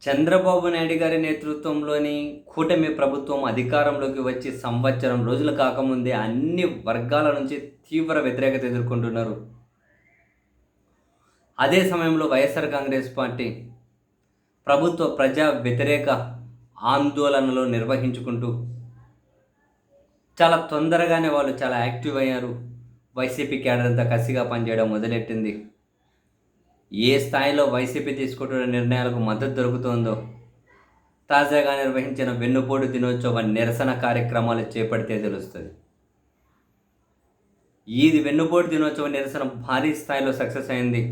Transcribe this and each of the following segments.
చంద్రబాబు నాయుడు గారి నేతృత్వంలోని కూటమి ప్రభుత్వం అధికారంలోకి వచ్చి సంవత్సరం రోజులు కాకముందే అన్ని వర్గాల నుంచి తీవ్ర వ్యతిరేకత ఎదుర్కొంటున్నారు. అదే సమయంలో వైఎస్ఆర్ కాంగ్రెస్ పార్టీ ప్రభుత్వ ప్రజా వ్యతిరేక ఆందోళనలు నిర్వహించుకుంటూ చాలా తొందరగానే వాళ్ళు చాలా యాక్టివ్ అయ్యారు. వైసీపీ క్యాడర్ అంతా కసిగా పనిచేయడం మొదలెట్టింది. ఏ స్థాయిలో వైసీపీ తీసుకుంటున్న నిర్ణయాలకు మద్దతు దొరుకుతుందో తాజాగా నిర్వహించిన వెన్నుపోటు దినోత్సవ నిరసన కార్యక్రమాలు చేపడితే తెలుస్తుంది. ఇది వెన్నుపోటు దినోత్సవ నిరసన భారీ స్థాయిలో సక్సెస్ అయింది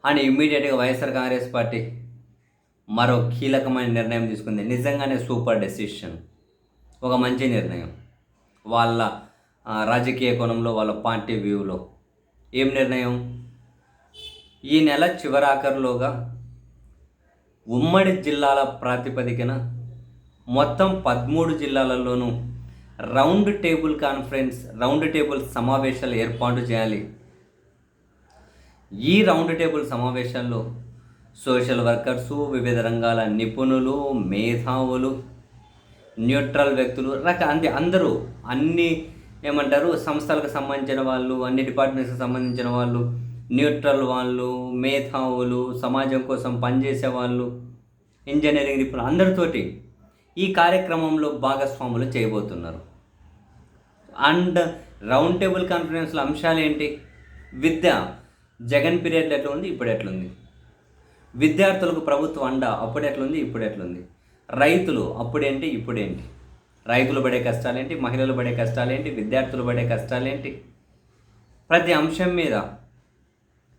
అని ఇమ్మీడియట్గా వైఎస్ఆర్ కాంగ్రెస్ పార్టీ మరో కీలకమైన నిర్ణయం తీసుకుంది. నిజంగానే సూపర్ డెసిషన్, ఒక మంచి నిర్ణయం. వాళ్ళ రాజకీయ కోణంలో, వాళ్ళ పార్టీ వ్యూలో ఏం నిర్ణయం? ఈ నెల చివరాఖరులోగా ఉమ్మడి జిల్లాల ప్రాతిపదికన మొత్తం 13 జిల్లాలలోనూ రౌండ్ టేబుల్ సమావేశాలు ఏర్పాటు చేయాలి. ఈ రౌండ్ టేబుల్ సమావేశాల్లో సోషల్ వర్కర్సు, వివిధ రంగాల నిపుణులు, మేధావులు, న్యూట్రల్ వ్యక్తులు, అందరూ అన్ని సంస్థలకు సంబంధించిన వాళ్ళు, అన్ని డిపార్ట్మెంట్స్కి సంబంధించిన వాళ్ళు, న్యూట్రల్ వాళ్ళు, మేధావులు, సమాజం కోసం పనిచేసే వాళ్ళు, ఇంజనీరింగ్ నిపుణులు అందరితోటి ఈ కార్యక్రమంలో భాగస్వాములు చేయబోతున్నారు. అండ్ రౌండ్ టేబుల్ కాన్ఫరెన్స్లో అంశాలు ఏంటి? విద్య జగన్ పీరియడ్లో ఎట్లా ఉంది, ఇప్పుడు ఎట్లుంది? విద్యార్థులకు ప్రభుత్వ అండ అప్పుడు ఎట్లుంది, ఇప్పుడు ఎట్లుంది? రైతులు అప్పుడేంటి, ఇప్పుడేంటి? రైతులు పడే కష్టాలేంటి, మహిళలు పడే కష్టాలేంటి, విద్యార్థులు పడే కష్టాలేంటి? ప్రతి అంశం మీద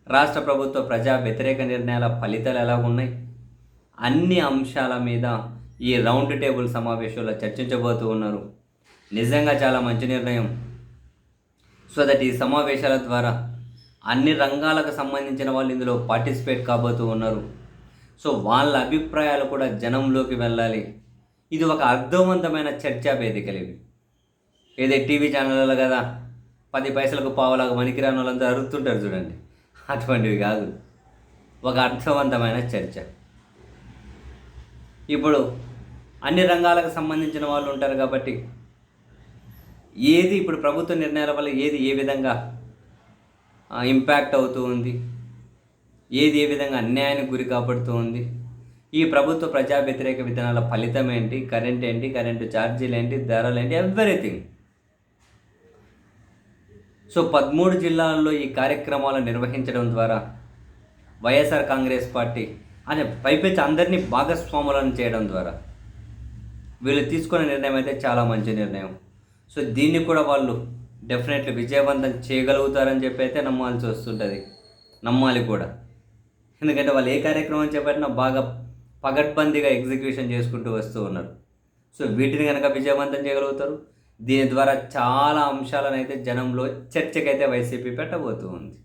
రాష్ట్ర ప్రభుత్వ ప్రజా వ్యతిరేక నిర్ణయాల ఫలితాలు ఎలా ఉన్నాయి, అన్ని అంశాల మీద ఈ రౌండ్ టేబుల్ సమావేశంలో చర్చించబోతూ ఉన్నారు. నిజంగా చాలా మంచి నిర్ణయం. సో దట్ ఈ సమావేశాల ద్వారా అన్ని రంగాలకు సంబంధించిన వాళ్ళు ఇందులో పార్టిసిపేట్ కాబోతూ ఉన్నారు. సో వాళ్ళ అభిప్రాయాలు కూడా జనంలోకి వెళ్ళాలి. ఇది ఒక అర్థవంతమైన చర్చా వేదికలు ఇవి. ఏదో టీవీ ఛానళ్ళలో కదా 10 పైసలకు పావులాగా మనికిరాని వాళ్ళంతా అరుగుతుంటారు చూడండి, అటువంటివి కాదు. ఒక అర్థవంతమైన చర్చ. ఇప్పుడు అన్ని రంగాలకు సంబంధించిన వాళ్ళు ఉంటారు కాబట్టి ఏది ఇప్పుడు ప్రభుత్వ నిర్ణయాల వల్ల ఏది ఏ విధంగా ఇంపాక్ట్ అవుతూ ఉంది, ఏది ఏ విధంగా అన్యాయానికి గురి కాబడుతూ ఉంది, ఈ ప్రభుత్వ ప్రజా వ్యతిరేక విధానాల ఫలితం ఏంటి, కరెంటు ఛార్జీలు ఏంటి, ధరలు ఏంటి, ఎవ్రీథింగ్. సో 13 జిల్లాల్లో ఈ కార్యక్రమాలను నిర్వహించడం ద్వారా వైఎస్ఆర్ కాంగ్రెస్ పార్టీ అనే పైపెచ్చి అందరినీ భాగస్వాములను చేయడం ద్వారా వీళ్ళు తీసుకునే నిర్ణయం అయితే చాలా మంచి నిర్ణయం. సో దీన్ని కూడా వాళ్ళు డెఫినెట్లీ విజయవంతం చేయగలుగుతారని చెప్పి అయితే నమ్మాల్సి వస్తుంటుంది, నమ్మాలి కూడా. ఎందుకంటే వాళ్ళు ఏ కార్యక్రమం చేపట్టినా బాగా పగడ్బందీగా ఎగ్జిక్యూషన్ చేసుకుంటూ వస్తూ ఉన్నారు. సో వీటిని కనుక విజయవంతం చేయగలుగుతారు. దీని ద్వారా చాలా అంశాలను అయితే జనంలో చర్చకైతే వైసీపీ పెట్టబోతూ ఉంది.